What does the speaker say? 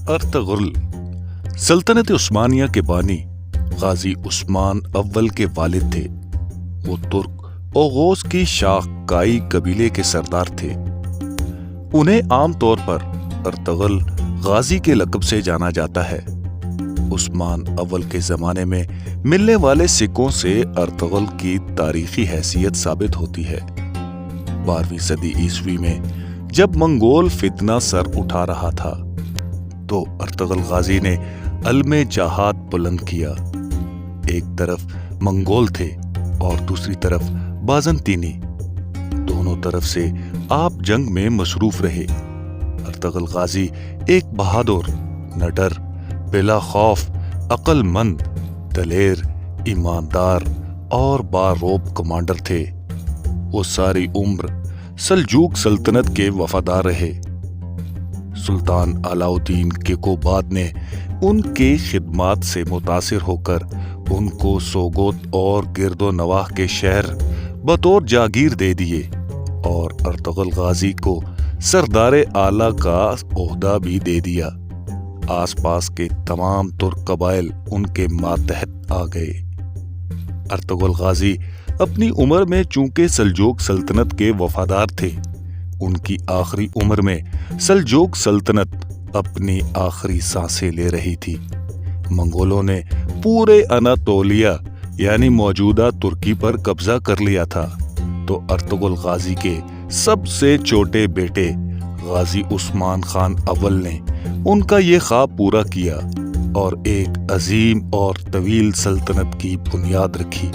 Ertugrul سلطنت عثمانیہ کے بانی غازی عثمان اول کے والد تھے۔ وہ ترک اوغوز کی شاخ کائی قبیلے کے سردار تھے۔ انہیں عام طور پر ارطغرل غازی کے لقب سے جانا جاتا ہے۔ عثمان اول کے زمانے میں ملنے والے سکوں سے ارطغرل کی تاریخی حیثیت ثابت ہوتی ہے۔ 12ویں صدی عیسوی میں جب منگول فتنہ سر اٹھا رہا تھا تو ارطغرل غازی نے علم جہاد بلند کیا۔ ایک طرف منگول تھے اور دوسری طرف بازنطینی۔ دونوں طرف سے آپ جنگ میں مصروف رہے۔ ارطغرل غازی ایک بہادر، نڈر، بلا خوف، عقل مند، دلیر، ایماندار اور بارعب کمانڈر تھے۔ وہ ساری عمر سلجوق سلطنت کے وفادار رہے۔ سلطان علاء الدین کیقوباد نے ان کے خدمات سے متاثر ہو کر ان کو سوگوت اور گرد و نواح کے شہر بطور جاگیر دے دیے اور ارطغرل غازی کو سردار اعلیٰ کا عہدہ بھی دے دیا۔ آس پاس کے تمام ترک قبائل ان کے ماتحت آ گئے۔ ارطغرل غازی اپنی عمر میں چونکہ سلجوق سلطنت کے وفادار تھے، ان کی آخری عمر میں سلجوق سلطنت اپنی آخری سانسیں لے رہی تھی۔ منگولوں نے پورے اناطولیہ یعنی موجودہ ترکی پر قبضہ کر لیا تھا، تو ارطغرل غازی کے سب سے چھوٹے بیٹے غازی عثمان خان اول نے ان کا یہ خواب پورا کیا اور ایک عظیم اور طویل سلطنت کی بنیاد رکھی۔